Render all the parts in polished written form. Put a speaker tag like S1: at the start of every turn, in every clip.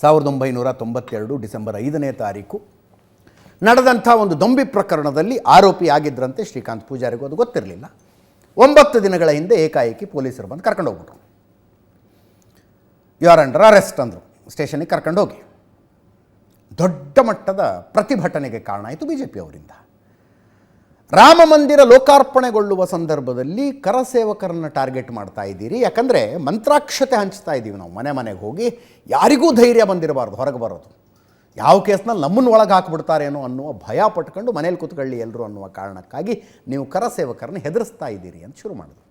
S1: 1992 December 5ನೇ ತಾರೀಕು ನಡೆದಂಥ ಒಂದು ದೊಂಬಿ ಪ್ರಕರಣದಲ್ಲಿ ಆರೋಪಿ ಆಗಿದ್ದರಂತೆ ಶ್ರೀಕಾಂತ್ ಪೂಜಾರಿಗೂ ಅದು ಗೊತ್ತಿರಲಿಲ್ಲ. 9 ದಿನಗಳ ಹಿಂದೆ ಏಕಾಏಕಿ ಪೊಲೀಸರು ಬಂದು ಕರ್ಕೊಂಡು ಹೋಗ್ಬಿಟ್ರು. ಯು ಆರ್ ಅಂಡರ್ ಅರೆಸ್ಟ್ ಅಂದರು. ಸ್ಟೇಷನ್ಗೆ ಕರ್ಕೊಂಡು ಹೋಗಿ ದೊಡ್ಡ ಮಟ್ಟದ ಪ್ರತಿಭಟನೆಗೆ ಕಾರಣ ಆಯಿತು ಬಿಜೆಪಿ ಅವರಿಂದ. ರಾಮ ಮಂದಿರ ಲೋಕಾರ್ಪಣೆಗೊಳ್ಳುವ ಸಂದರ್ಭದಲ್ಲಿ ಕರಸೇವಕರನ್ನ ಟಾರ್ಗೆಟ್ ಮಾಡ್ತಾ ಇದ್ದೀರಿ, ಯಾಕಂದರೆ ಮಂತ್ರಾಕ್ಷತೆ ಹಂಚ್ತಾ ಇದ್ದೀವಿ ನಾವು ಮನೆ ಮನೆಗೆ ಹೋಗಿ, ಯಾರಿಗೂ ಧೈರ್ಯ ಬಂದಿರಬಾರ್ದು ಹೊರಗೆ ಬರೋದು, ಯಾವ ಕೇಸ್ನಲ್ಲಿ ನಮ್ಮನ್ನು ಒಳಗೆ ಹಾಕಿಬಿಡ್ತಾರೇನೋ ಅನ್ನುವ ಭಯ ಪಟ್ಕೊಂಡು ಮನೇಲಿ ಕೂತ್ಕೊಳ್ಳಿ ಎಲ್ಲರೂ ಅನ್ನುವ ಕಾರಣಕ್ಕಾಗಿ ನೀವು ಕರಸೇವಕರನ್ನ ಹೆದರಿಸ್ತಾ ಇದ್ದೀರಿ ಅಂತ ಶುರು ಮಾಡಿದ್ರು.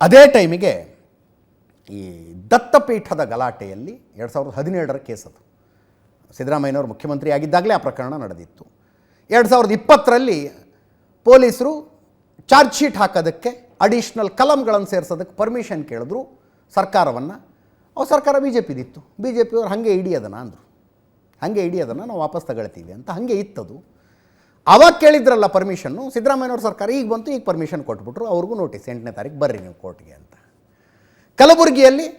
S1: ಅದೇ ಟೈಮಿಗೆ ಈ ದತ್ತಪೀಠದ ಗಲಾಟೆಯಲ್ಲಿ 2017ರ ಕೇಸ್ ಅದು. ಸಿದ್ದರಾಮಯ್ಯನವರು ಮುಖ್ಯಮಂತ್ರಿ ಆಗಿದ್ದಾಗಲೇ ಆ ಪ್ರಕರಣ ನಡೆದಿತ್ತು. 2020ರಲ್ಲಿ ಪೊಲೀಸರು ಚಾರ್ಜ್ ಶೀಟ್ ಹಾಕೋದಕ್ಕೆ ಅಡಿಷ್ನಲ್ ಕಲಂಗಳನ್ನು ಸೇರಿಸೋದಕ್ಕೆ ಪರ್ಮಿಷನ್ ಕೇಳಿದ್ರು ಸರ್ಕಾರವನ್ನು. ಸರ್ಕಾರ ಬಿ ಜೆ ಪಿದಿತ್ತು. ಬಿ ಜೆ ಪಿಯವರು ಹಾಗೆ ಹಿಡಿಯೋದನ್ನು ಅಂದರು, ಹಾಗೆ ಹಿಡಿಯೋದನ್ನು ನಾವು ವಾಪಸ್ ತಗೊಳ್ತೀವಿ ಅಂತ ಹಾಗೆ ಇತ್ತದು. ಆವಾಗ ಕೇಳಿದ್ರಲ್ಲ ಪರ್ಮಿಷನ್ನು, ಸಿದ್ದರಾಮಯ್ಯನವ್ರ ಸರ್ಕಾರ ಈಗ ಬಂತು, ಈಗ ಪರ್ಮಿಷನ್ ಕೊಟ್ಬಿಟ್ರು. ಅವ್ರಿಗೂ ನೋಟಿಸ್ 8ನೇ ತಾರೀಕು ಬರ್ರಿ ನೀವು ಕೋರ್ಟ್ಗೆ ಅಂತ. ಕಲಬುರಗಿಯಲ್ಲಿ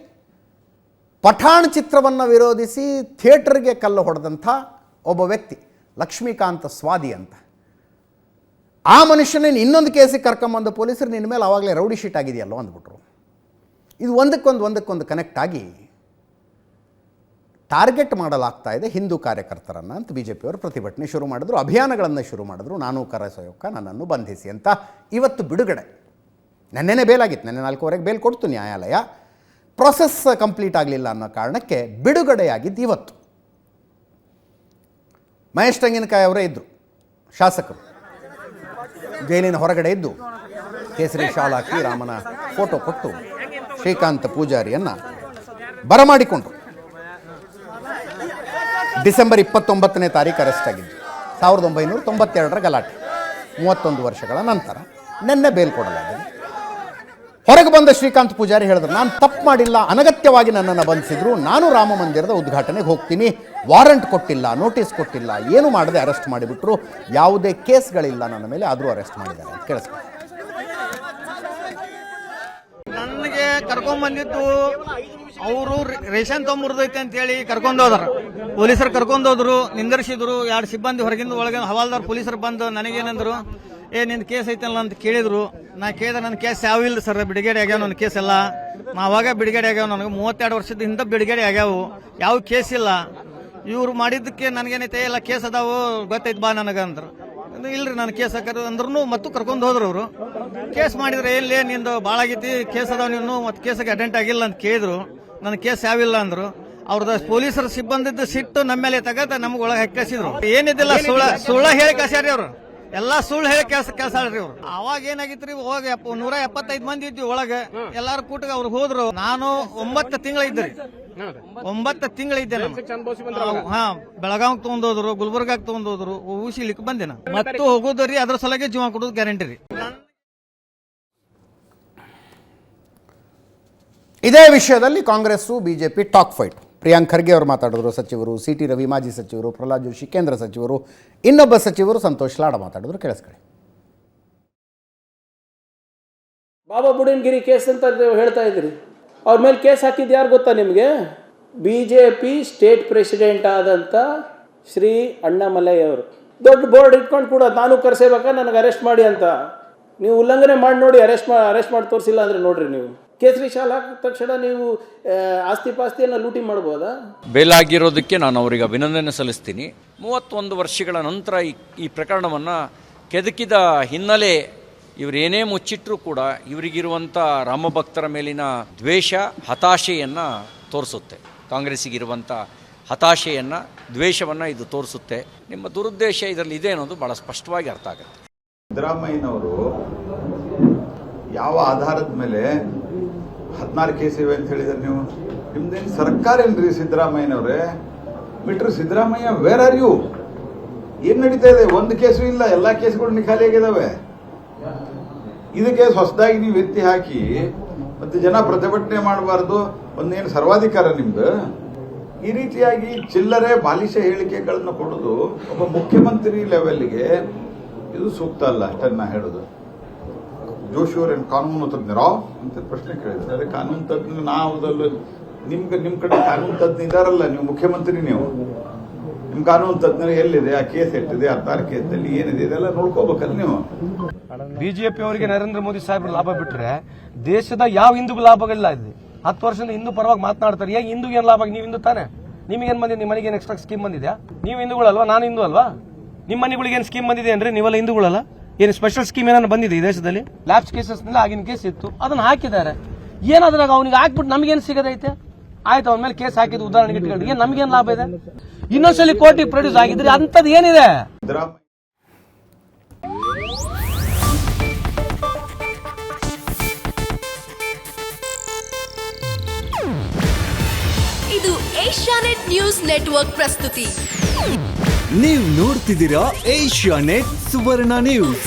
S1: ಪಠಾಣ್ ಚಿತ್ರವನ್ನು ವಿರೋಧಿಸಿ ಥಿಯೇಟರ್ಗೆ ಕಲ್ಲು ಹೊಡೆದಂಥ ಒಬ್ಬ ವ್ಯಕ್ತಿ ಲಕ್ಷ್ಮೀಕಾಂತ ಸ್ವಾದಿ ಅಂತ, ಆ ಮನುಷ್ಯನೇನು ಇನ್ನೊಂದು ಕೇಸಿಗೆ ಕರ್ಕೊಂಬಂದ ಪೊಲೀಸರು ನಿನ್ನ ಮೇಲೆ ಆವಾಗಲೇ ರೌಡಿ ಶೀಟ್ ಆಗಿದೆಯಲ್ಲೋ ಅಂದ್ಬಿಟ್ರು. ಇದು ಒಂದಕ್ಕೊಂದು ಕನೆಕ್ಟ್ ಆಗಿ ಟಾರ್ಗೆಟ್ ಮಾಡಲಾಗ್ತಾ ಇದೆ ಹಿಂದೂ ಕಾರ್ಯಕರ್ತರನ್ನು ಅಂತ ಬಿ ಜೆ ಪಿಯವರು ಪ್ರತಿಭಟನೆ ಶುರು ಮಾಡಿದ್ರು, ಅಭಿಯಾನಗಳನ್ನು ಶುರು ಮಾಡಿದ್ರು. ನಾನು ಕರಸೇವಕ, ನನ್ನನ್ನು ಬಂಧಿಸಿ ಅಂತ. ಇವತ್ತು ಬಿಡುಗಡೆ, ನೆನ್ನೆನೇ ಬೇಲಾಗಿತ್ತು, ನೆನ್ನೆ 4:15 ಬೇಲ್ ಕೊಡ್ತು ನ್ಯಾಯಾಲಯ. ಪ್ರೊಸೆಸ್ ಕಂಪ್ಲೀಟ್ ಆಗಲಿಲ್ಲ ಅನ್ನೋ ಕಾರಣಕ್ಕೆ ಬಿಡುಗಡೆಯಾಗಿದ್ದು ಇವತ್ತು. ಮಹೇಶ್ ತೆಂಗಿನಕಾಯಿ ಅವರೇ ಇದ್ದರು ಶಾಸಕರು, ಜೈಲಿನ ಹೊರಗಡೆ ಇದ್ದು ಕೇಸರಿ ಶಾಲ್ ಹಾಕಿ ರಾಮನ ಫೋಟೋ ಕೊಟ್ಟು ಶ್ರೀಕಾಂತ್ ಪೂಜಾರಿಯನ್ನು ಬರಮಾಡಿಕೊಂಡ್ರು. ಡಿಸೆಂಬರ್ 29ನೇ ತಾರೀಕು ಅರೆಸ್ಟ್ ಆಗಿದ್ದು. 1992ರ ಗಲಾಟೆ 31 ವರ್ಷಗಳ ನಂತರ ನಿನ್ನೆ ಬೇಲ್ ಕೊಡಲಾಗಿದೆ. ಹೊರಗೆ ಬಂದ ಶ್ರೀಕಾಂತ್ ಪೂಜಾರಿ ಹೇಳಿದ್ರು, ನಾನು ತಪ್ಪು ಮಾಡಿಲ್ಲ, ಅನಗತ್ಯವಾಗಿ ನನ್ನನ್ನು ಬಂಧಿಸಿದ್ರು, ನಾನು ರಾಮ ಮಂದಿರದ ಉದ್ಘಾಟನೆಗೆ ಹೋಗ್ತೀನಿ, ವಾರಂಟ್ ಕೊಟ್ಟಿಲ್ಲ, ನೋಟಿಸ್ ಕೊಟ್ಟಿಲ್ಲ, ಏನು ಮಾಡದೆ ಅರೆಸ್ಟ್ ಮಾಡಿಬಿಟ್ರು, ಯಾವುದೇ ಕೇಸ್ಗಳಿಲ್ಲ ನನ್ನ ಮೇಲೆ, ಆದರೂ ಅರೆಸ್ಟ್ ಮಾಡಿದ್ದಾರೆ ಅಂತ ಕೇಳಿಸ್ಕೊಂಡು.
S2: ನನಗೆ ಕರ್ಕೊಂಡ್ಬಂದಿದ್ದು ಅವರು ರೇಷನ್ ತೊಂಬರ್ದೈತೆ ಅಂತೇಳಿ ಕರ್ಕೊಂಡು ಹೋದ್ರ, ಪೊಲೀಸರು ಕರ್ಕೊಂಡು ಹೋದ್ರು, ನಿಂದರ್ಸಿದ್ರು. 2 ಸಿಬ್ಬಂದಿ ಹೊರಗಿಂದ ಒಳಗೆ ಹವಾಲ್ದಾರ್ ಪೊಲೀಸರು ಬಂದು ನನಗೇನಂದ್ರು, ನಿಂದು ಕೇಸ್ ಐತಲ್ಲ ಅಂತ ಕೇಳಿದ್ರು. ನಾ ಕೇಳಿದೆ, ನನ್ನ ಕೇಸ್ ಯಾವ ಇಲ್ಲ ಸರ್, ಬಿಡುಗಡೆ ಆಗ್ಯಾವ ನನ್ನ ಕೇಸ್ ಎಲ್ಲ, ನಾವಾಗ ಬಿಡುಗಡೆ ಆಗ್ಯಾವ, ನನಗೆ 32 ವರ್ಷದ ಹಿಂದೆ ಬಿಡುಗಡೆ ಆಗ್ಯಾವು, ಯಾವ ಕೇಸ್ ಇಲ್ಲ. ಇವ್ರು ಮಾಡಿದ್ದಕ್ಕೆ ನನಗೇನೈತೆ ಎಲ್ಲ ಕೇಸ್ ಅದಾವು ಗೊತ್ತೈತೆ ಬಾ ನನಗಂದ್ರು. ಇಲ್ರಿ ನನ್ನ ಕೇಸ್ ಹಾಕರು ಅಂದ್ರೂ ಮತ್ತು ಕರ್ಕೊಂಡು ಹೋದ್ರು ಅವರು. ಕೇಸ್ ಮಾಡಿದ್ರೆ ಎಲ್ಲಿ ನಿಂದು ಭಾಳ ಆಗೈತಿ, ಕೇಸ್ ಅದಾವ ನೀನು ಮತ್ತೆ ಕೇಸಿಗೆ ಅಟೆಂಟ್ ಆಗಿಲ್ಲ ಅಂತ ಕೇಳಿದ್ರು. ನನ್ನ ಕೇಸ್ ಯಾವಿಲ್ಲ ಅಂದ್ರು. ಅವ್ರದ್ದು ಪೊಲೀಸರ ಸಿಬ್ಬಂದಿದ್ದು ಸಿಟ್ಟು ನಮ್ಮ ಮೇಲೆ ತಗದ ನಮ್ಗೆ ಒಳಗೆ ಹಾಕಿಸಿದ್ರು. ಏನಿದ್ದಿಲ್ಲ, ಸುಳ್ಳ ಹೇಳಿ ಕಳ್ಸ್ಯಾರಿ ಅವ್ರು, ಎಲ್ಲಾ ಸುಳ್ಳು ಹೇಳಿ ಕೆಲ್ಸಾಳ್ರಿ ಅವ್ರು. ಅವಾಗ ಏನಾಗಿತ್ರಿ, ಹೋಗಿ 175 ಮಂದಿ ಇದ್ವಿ ಒಳಗೆ, ಎಲ್ಲಾರು ಕೂಟಗ ಅವ್ರು ಹೋದ್ರು. ನಾನು 9 ತಿಂಗಳ ಇದ್ರಿ, 9 ತಿಂಗಳಿದ್ದೆ ನಾನು. ಬೆಳಗಾವ್ ತಗೊಂಡೋದ್ರು, ಗುಲ್ಬರ್ಗಾಗ್ ತಗೊಂಡೋದ್ರು, ಊಸಿಲಿಕ್ಕೆ ಬಂದೆ ನಾನು. ಮತ್ತು ಹೋಗೋದ್ರಿ, ಅದ್ರ ಸಲಗೆ ಜೀವ ಕೊಡೋದು ಗ್ಯಾರಂಟಿ ರೀ.
S1: ಇದೇ ವಿಷಯದಲ್ಲಿ Congress BJP talk fight. Priyank Kharge ಅವರು ಮಾತಾಡಿದ್ರು, ಸಚಿವರು ಸಿ ಟಿ ರವಿ ಮಾಜಿ ಸಚಿವರು, ಪ್ರಹ್ಲಾದ್ ಜೋಶಿ ಕೇಂದ್ರ ಸಚಿವರು, ಇನ್ನೊಬ್ಬ ಸಚಿವರು ಸಂತೋಷ್ ಲಾಡ ಮಾತಾಡಿದ್ರು. ಕೇಳಿಸ್ಕೊಳ್ಳಿ.
S3: ಬಾಬಾ ಬುಡನ್ಗಿರಿ ಕೇಸ್ ಅಂತ ಹೇಳ್ತಾ ಇದ್ರಿ, ಅವ್ರ ಮೇಲೆ ಕೇಸ್ ಹಾಕಿದ್ದು ಯಾರು ಗೊತ್ತಾ ನಿಮಗೆ? BJP ಸ್ಟೇಟ್ ಪ್ರೆಸಿಡೆಂಟ್ ಆದಂಥ ಶ್ರೀ ಅಣ್ಣಾಮಲೈ ಅವರು ದೊಡ್ಡ ಬೋರ್ಡ್ ಇಟ್ಕೊಂಡು ಕೂಡ ನಾನು ಕರೆಸೇಬೇಕಾ, ನನಗೆ ಅರೆಸ್ಟ್ ಮಾಡಿ ಅಂತ. ನೀವು ಉಲ್ಲಂಘನೆ ಮಾಡಿ ನೋಡಿ, ಅರೆಸ್ಟ್ ಮಾಡಿ ತೋರಿಸಿಲ್ಲ ಅಂದರೆ ನೋಡ್ರಿ, ನೀವು ಕೇಸರಿ ಶಾಲೆ ಹಾಕಿದ ತಕ್ಷಣ ನೀವು ಆಸ್ತಿ ಪಾಸ್ತಿಯನ್ನು ಲೂಟಿ ಮಾಡ್ಬೋದಾ?
S4: ಬೇಲಾಗಿರೋದಕ್ಕೆ ನಾನು ಅವರಿಗೆ ಅಭಿನಂದನೆ ಸಲ್ಲಿಸ್ತೀನಿ. 31 ವರ್ಷಗಳ ನಂತರ ಈ ಪ್ರಕರಣವನ್ನು ಕೆದಕಿದ ಹಿನ್ನೆಲೆ ಇವರೇನೇ ಮುಚ್ಚಿಟ್ಟರೂ ಕೂಡ ಇವರಿಗಿರುವಂಥ ರಾಮಭಕ್ತರ ಮೇಲಿನ ದ್ವೇಷ, ಹತಾಶೆಯನ್ನು ತೋರಿಸುತ್ತೆ. ಕಾಂಗ್ರೆಸ್ಸಿಗಿರುವಂಥ ಹತಾಶೆಯನ್ನು, ದ್ವೇಷವನ್ನು ಇದು ತೋರಿಸುತ್ತೆ. ನಿಮ್ಮ ದುರುದ್ದೇಶ ಇದರಲ್ಲಿ ಇದೆ ಅನ್ನೋದು ಭಾಳ ಸ್ಪಷ್ಟವಾಗಿ ಅರ್ಥ ಆಗುತ್ತೆ.
S5: ಸಿದ್ದರಾಮಯ್ಯನವರು ಯಾವ ಆಧಾರದ ಮೇಲೆ 14 ಕೇಸ್ ಇವೆ ಅಂತ ಹೇಳಿದ್ರೆ ನೀವು? ನಿಮ್ದೇನು ಸರ್ಕಾರ ಏನ್ರಿ ಸಿದ್ದರಾಮಯ್ಯನವ್ರೆ? ಬಿಟ್ರು ಸಿದ್ದರಾಮಯ್ಯ, ವೇರ್ ಆರ್ ಯು? ಏನ್ ನಡೀತಾ ಇದೆ? ಒಂದು ಕೇಸು ಇಲ್ಲ, ಎಲ್ಲಾ ಕೇಸ್ಗಳು ಖಾಲಿ ಆಗಿದಾವೆ. ಇದಕ್ಕೆ ಹೊಸದಾಗಿ ನೀವು ಎತ್ತಿ ಹಾಕಿ ಮತ್ತೆ ಜನ ಪ್ರತಿಭಟನೆ ಮಾಡಬಾರ್ದು, ಒಂದೇನು ಸರ್ವಾಧಿಕಾರ ನಿಮ್ದು? ಈ ರೀತಿಯಾಗಿ ಚಿಲ್ಲರೆ ಬಾಲಿಶ ಹೇಳಿಕೆಗಳನ್ನು ಕೊಡೋದು ಒಬ್ಬ ಮುಖ್ಯಮಂತ್ರಿ ಲೆವೆಲ್ಗೆ ಇದು ಸೂಕ್ತ ಅಲ್ಲ ಅಷ್ಟನ್ನ ನಾ ಹೇಳೋದು. ಜೋಶಿ ಅವರೇನು ಕಾನೂನು ತಜ್ಞರೋ ಅಂತ ಪ್ರಶ್ನೆ ಕೇಳಿದ್ರೆ, ಅದೇ ಕಾನೂನು ತಜ್ಞ ನಾವದಲ್ಲಿ ನಿಮ್ಮ ಕಡೆ ಕಾನೂನು ತಜ್ಞ ಇದಾರಲ್ಲ, ನೀವು ಮುಖ್ಯಮಂತ್ರಿ, ನೀವು ನಿಮ್ಮ ಕಾನೂನು ತಜ್ಞರು ಎಲ್ಲಿದೆ, ಆ ಕೇಸ್ ಎಷ್ಟಿದೆ, 16 ಕೇಸಲ್ಲಿ ಏನಿದೆ, ಇದೆಲ್ಲ ನೋಡ್ಕೋಬೇಕಲ್ಲ ನೀವು.
S6: ಬಿಜೆಪಿ ಅವರಿಗೆ ನರೇಂದ್ರ ಮೋದಿ ಸಾಹೇಬ್ರು ಲಾಭ ಬಿಟ್ರೆ ದೇಶದ ಯಾವ ಹಿಂದೂಗೂ ಲಾಭಗಳಿಲ್ಲ ಇದೆ. 10 ವರ್ಷದಿಂದ ಹಿಂದೂ ಪರವಾಗಿ ಮಾತನಾಡ್ತಾರೆ. ಹೇಗೆ ಹಿಂದೂಗೆ ಏನು ಲಾಭ? ನೀವು ಹಿಂದೂ ತಾನೆ, ನಿಮಗೇನು ಬಂದಿದೆ? ನಿಮ್ಮ ಮನೆಗೆ ಏನು ಎಕ್ಸ್ಟ್ರಾ ಸ್ಕೀಮ್ ಬಂದಿದ್ಯಾ? ನೀವು ಹಿಂದೂಗಳಲ್ವಾ, ನಾನು ಹಿಂದೂ ಅಲ್ವಾ? ನಿಮ್ಮ ಮನೆಗಳಿಗೆ ಏನು ಸ್ಕೀಮ್ ಬಂದಿದೆ ಅಂದ್ರೆ ನೀವೆಲ್ಲ ಹಿಂದೂಗಳಲ್ಲ. ಏನು ಸ್ಪೆಷಲ್ ಸ್ಕೀಮ್ ಏನಾದ್ರು ಬಂದಿದೆ ಈ ದೇಶದಲ್ಲಿ? ಲ್ಯಾಬ್ಸ್ ಕೇಸಸ್ನಲ್ಲಿ ಆಗಿನ ಕೇಸ್ ಇತ್ತು, ಅದನ್ನ ಹಾಕಿದ್ದಾರೆ. ಏನಾದ್ರಾಗ ಅವನಿಗೆ ಹಾಕ್ಬಿಟ್ಟು ನಮಗೇನು ಸಿಗದೈತೆ? ಆಯ್ತು, ಅವನ ಮೇಲೆ ಕೇಸ್ ಹಾಕಿದ್ದು ಉದಾಹರಣೆಗೆ ಇಟ್ಕೊಂಡು ನಮಗೇನು ಲಾಭ ಇದೆ? ಇನ್ನೊಂದ್ಸಲಿ ಕೋರ್ಟಿಗೆ ಪ್ರೊಡ್ಯೂಸ್ ಆಗಿದ್ರೆ ಅಂತದ್ದು ಏನಿದೆ?
S5: ಸಿದ್ದರಾಮಯ್ಯ
S7: ಇದು ಏಷ್ಯಾನೆಟ್ ನ್ಯೂಸ್ ನೆಟ್ವರ್ಕ್ ಪ್ರಸ್ತುತಿ.
S8: ನೀವು ನೋಡ್ತಿದ್ದೀರಾ ಏಷ್ಯಾನೆಟ್ ಸುವರ್ಣ ನ್ಯೂಸ್.